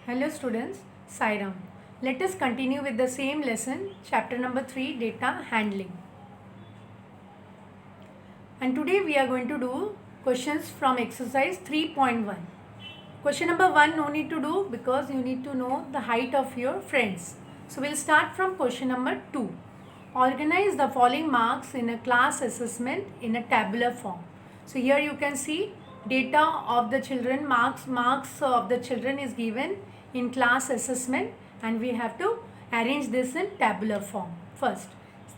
Hello students, Sairam. Let us continue with the same lesson, chapter number 3, data handling. And today we are going to do questions from exercise 3.1. Question number 1 no need to do because you need to know the height of your friends. So we'll start from question number 2. Organize the following marks in a class assessment in a tabular form. So here you can see data of the children, marks of the children is given in class assessment, and we have to arrange this in tabular form first.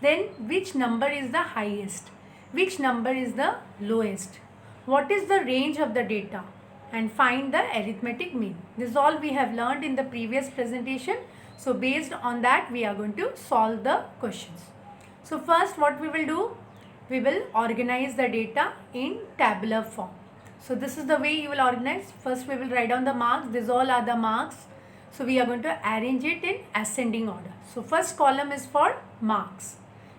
Then which number is the highest? Which number is the lowest? What is the range of the data? And find the arithmetic mean. This is all we have learned in the previous presentation. So based on that we are going to solve the questions. So first what we will do? We will organize the data in tabular form. So this is the way you will organize. First we will write down the marks. These all are the marks. So we are going to arrange it in ascending order. So first column is for marks,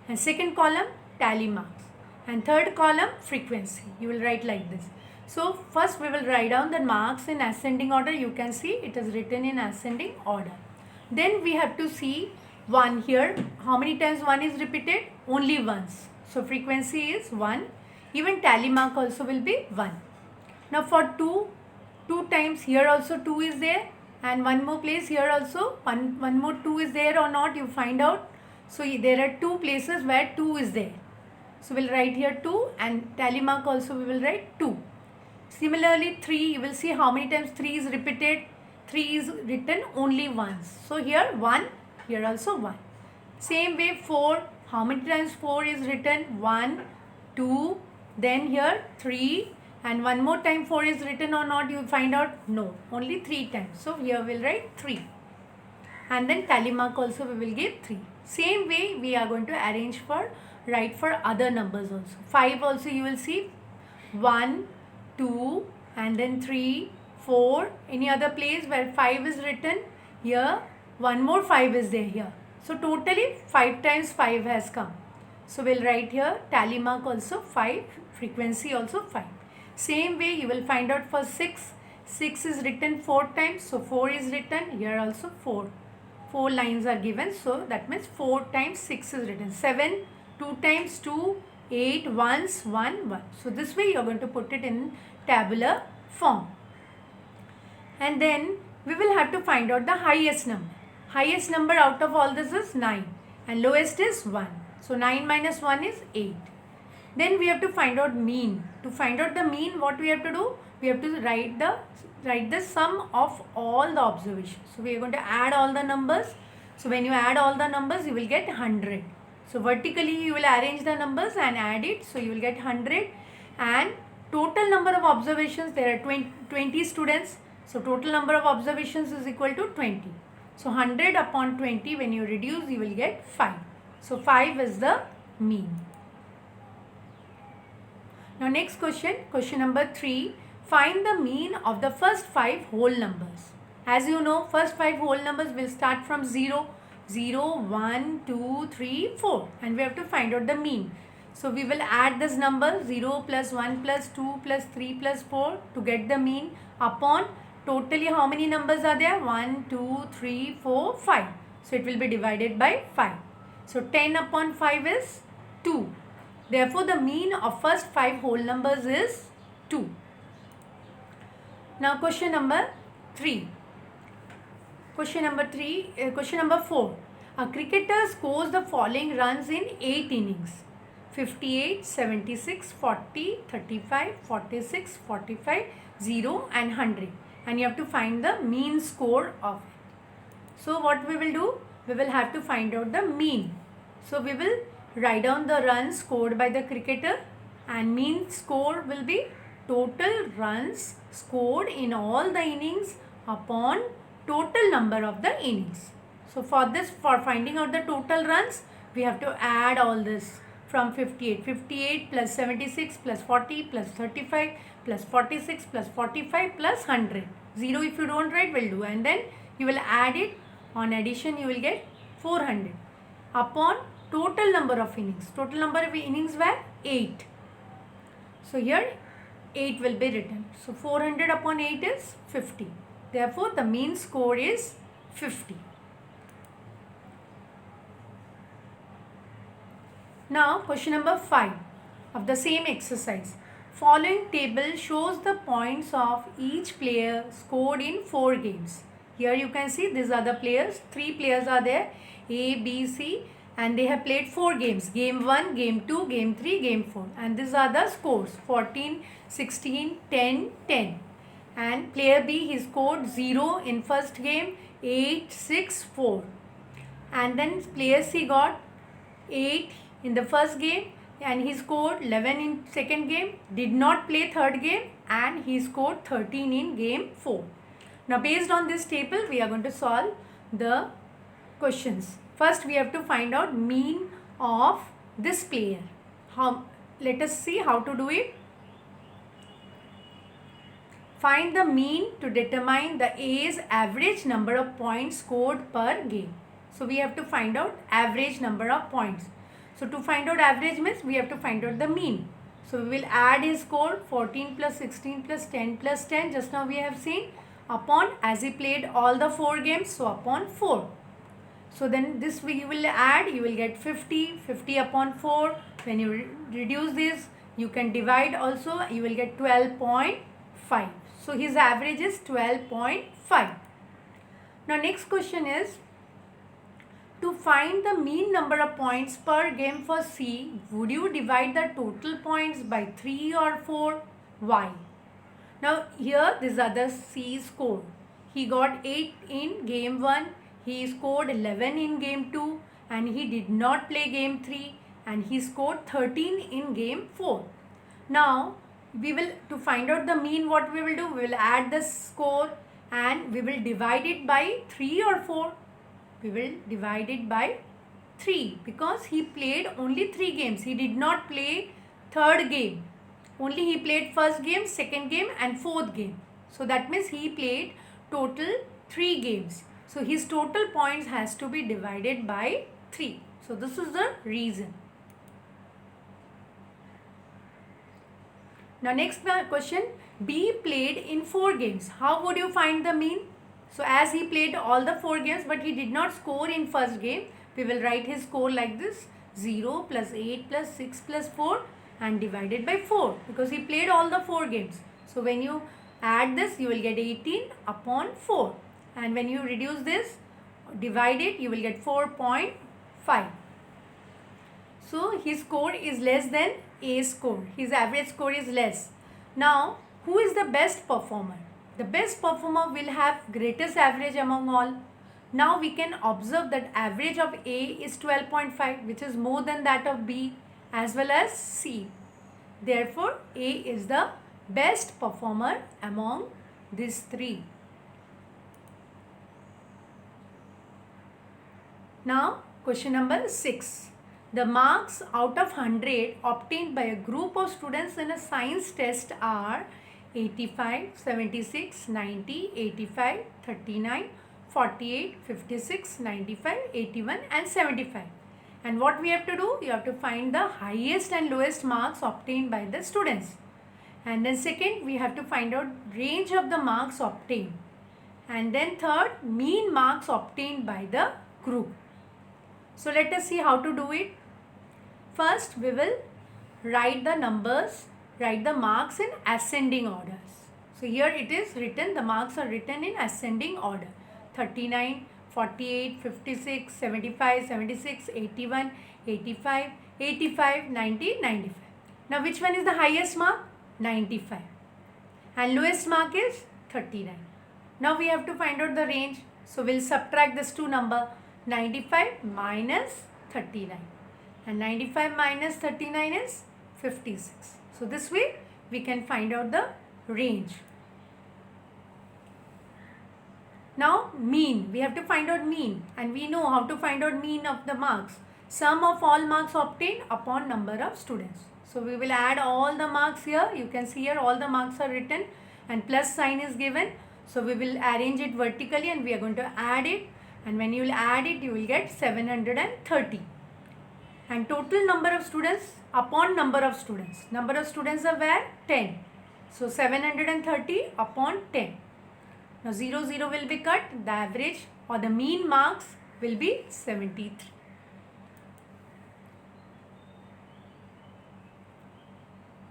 and second column tally marks, and third column frequency. You will write like this. So first we will write down the marks in ascending order. You can see it is written in ascending order. Then we have to see 1 here. How many times 1 is repeated? Only once. So frequency is 1. Even tally mark also will be 1. Now for 2 times here also 2 is there, and one more place here also one more 2 is there or not, you find out. So there are 2 places where 2 is there. So we'll write here 2, and tally mark also we will write 2. Similarly 3, you will see how many times 3 is repeated. 3 is written only once. So here 1, here also 1. Same way 4, how many times 4 is written? 1, 2, then here 3, and one more time 4 is written or not, you find out. No, only 3 times. So here we'll write 3, and then tally mark also we will give 3. Same way we are going to arrange for write for other numbers also. 5 also you will see 1, 2, and then 3, 4. Any other place where 5 is written, here one more 5 is there here. So totally 5 times 5 has come. So we'll write here tally mark also 5, frequency also 5. Same way you will find out for 6. 6 is written 4 times. So 4 is written here also 4. 4 lines are given. So that means 4 times 6 is written. 7, 2 times 2, 8, once 1, 1. So this way you are going to put it in tabular form. And then we will have to find out the highest number. Highest number out of all this is 9, and lowest is 1. So 9 minus 1 is 8. Then we have to find out mean. To find out the mean, what we have to do? We have to write the sum of all the observations. So we are going to add all the numbers. So when you add all the numbers, you will get 100. So vertically you will arrange the numbers and add it. So you will get 100. And total number of observations, there are 20 students. So total number of observations is equal to 20. So 100 upon 20, when you reduce, you will get 5. So 5 is the mean. Now next question number 3. Find the mean of the first 5 whole numbers. As you know, first 5 whole numbers will start from 0. 0, 1, 2, 3, 4. And we have to find out the mean. So we will add this number 0 plus 1 plus 2 plus 3 plus 4 to get the mean upon totally how many numbers are there? 1, 2, 3, 4, 5. So it will be divided by 5. So 10 upon 5 is 2. Therefore, the mean of first 5 whole numbers is 2. Now, question number 3. Question number 4. A cricketer scores the following runs in 8 innings. 58, 76, 40, 35, 46, 45, 0 and 100. And you have to find the mean score of it. So, what we will do? We will have to find out the mean. So, we will write down the runs scored by the cricketer, and mean score will be total runs scored in all the innings upon total number of the innings. So for finding out the total runs, we have to add all this from 58 plus 76 plus 40 plus 35 plus 46 plus 45 plus 100. 0 if you don't write will do, and then you will add it. On addition you will get 400 upon total number of innings. Total number of innings were 8. So here 8 will be written. So 400 upon 8 is 50. Therefore, the mean score is 50. Now, question number 5 of the same exercise. Following table shows the points of each player scored in 4 games. Here you can see these are the players. 3 players are there, A, B, C, and they have played 4 games. Game 1, Game 2, Game 3, Game 4. And these are the scores, 14, 16, 10, 10. And player B, he scored 0 in first game, 8, 6, 4. And then player C got 8 in the first game and he scored 11 in second game, did not play third game, and he scored 13 in game 4. Now based on this table we are going to solve the questions. First we have to find out mean of this player. Let us see how to do it. Find the mean to determine the A's average number of points scored per game. So we have to find out average number of points. So to find out average means we have to find out the mean. So we will add his score 14 plus 16 plus 10 plus 10. Just now we have seen upon, as he played all the 4 games, so upon 4. So then this we will add, you will get 50, 50 upon 4. When you reduce this, you can divide also, you will get 12.5. So his average is 12.5. Now next question is, to find the mean number of points per game for C, would you divide the total points by 3 or 4? Why? Now here these are the C score. He got 8 in game 1, he scored 11 in game 2, and he did not play game 3, and he scored 13 in game 4. Now we will, to find out the mean, what we will do, we will add the score and we will divide it by 3 or 4. We will divide it by 3 because he played only 3 games. He did not play third game. Only he played first game, second game and fourth game. So that means he played total 3 games. So his total points has to be divided by 3. So this is the reason. Now next question, B played in 4 games. How would you find the mean? So as he played all the 4 games but he did not score in first game, we will write his score like this, 0 plus 8 plus 6 plus 4 and divided by 4 because he played all the 4 games. So when you add this, you will get 18 upon 4, and when you reduce this, divide it, you will get 4.5. So his score is less than A's score. His average score is less. Now who is the best performer? The best performer will have greatest average among all. Now we can observe that average of A is 12.5, which is more than that of B as well as C. Therefore, A is the best performer among these 3. Now, question number 6. The marks out of 100 obtained by a group of students in a science test are 85, 76, 90, 85, 39, 48, 56, 95, 81 and 75. And what we have to do? You have to find the highest and lowest marks obtained by the students. And then second, we have to find out range of the marks obtained. And then third, mean marks obtained by the group. So let us see how to do it. First, we will write the numbers, write the marks in ascending orders. So here it is written, the marks are written in ascending order. 39, 48, 56, 75, 76, 81, 85, 85, 90, 95. Now which one is the highest mark? 95. And lowest mark is 39. Now we have to find out the range. So we'll subtract this two number, 95 minus 39. And 95 minus 39 is 56. So this way we can find out the range. Now mean, we have to find out mean, and we know how to find out mean of the marks. Sum of all marks obtained upon number of students. So we will add all the marks here. You can see here all the marks are written and plus sign is given. So we will arrange it vertically and we are going to add it, and when you will add it you will get 730. And total number of students upon number of students. Number of students are where? 10. So 730 upon 10. Now 0, 0 will be cut. The average or the mean marks will be 73.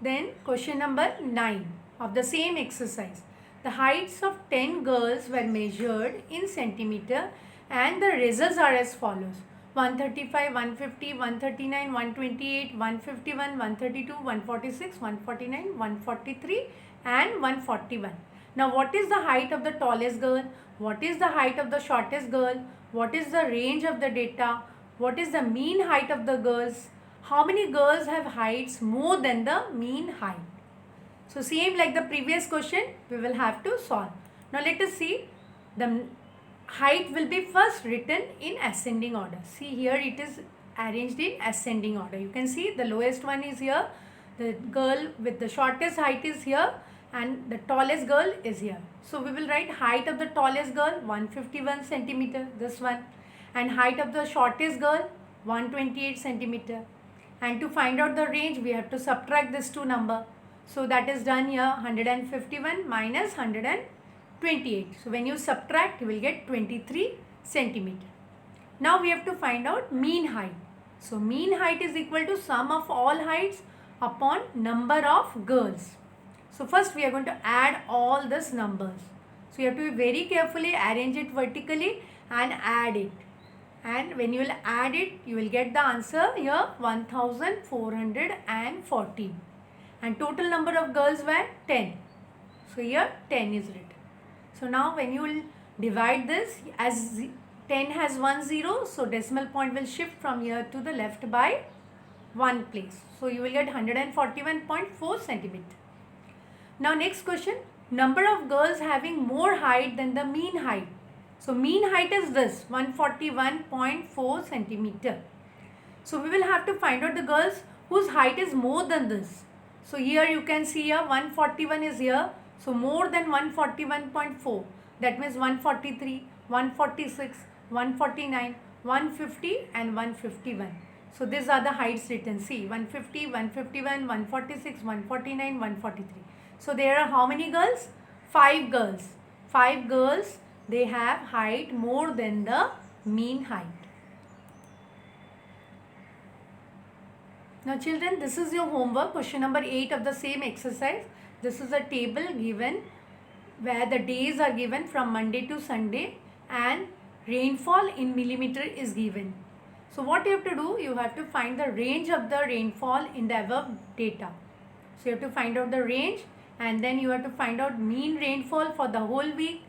Then question number 9 of the same exercise. The heights of 10 girls were measured in centimeter and the results are as follows. 135, 150, 139, 128, 151, 132, 146, 149, 143 and 141. Now what is the height of the tallest girl? What is the height of the shortest girl? What is the range of the data? What is the mean height of the girls? How many girls have heights more than the mean height? So same like the previous question, we will have to solve. Now let us see. The height will be first written in ascending order. See here it is arranged in ascending order. You can see the lowest one is here. The girl with the shortest height is here and the tallest girl is here. So we will write height of the tallest girl 151 centimeter, this one, and height of the shortest girl 128 centimeter. And to find out the range we have to subtract this two number. So that is done here, 151 minus 128. So when you subtract you will get 23 centimeter. Now we have to find out mean height. So mean height is equal to sum of all heights upon number of girls. So first we are going to add all these numbers. So you have to be very carefully arrange it vertically and add it. And when you will add it, you will get the answer here 1414. And total number of girls were 10. So here 10 is written. So now when you will divide this, as 10 has 1 0, so decimal point will shift from here to the left by 1 place. So you will get 141.4 centimeter. Now next question, number of girls having more height than the mean height. So mean height is this 141.4 centimeter. So we will have to find out the girls whose height is more than this. So here you can see here 141 is here. So more than 141.4. That means 143, 146, 149, 150 and 151. So these are the heights written. See 150, 151, 146, 149, 143. So there are how many girls? 5 girls. 5 girls, they have height more than the mean height. Now children, this is your homework, question number 8 of the same exercise. This is a table given where the days are given from Monday to Sunday and rainfall in millimeter is given. So what you have to do, you have to find the range of the rainfall in the above data. So you have to find out the range and then you have to find out mean rainfall for the whole week.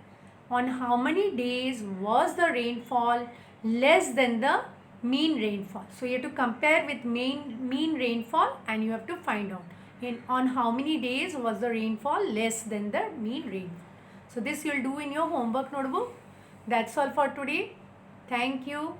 On how many days was the rainfall less than the mean rainfall. So you have to compare with mean rainfall and you have to find out on how many days was the rainfall less than the mean rainfall. So this you will do in your homework notebook. That's all for today. Thank you.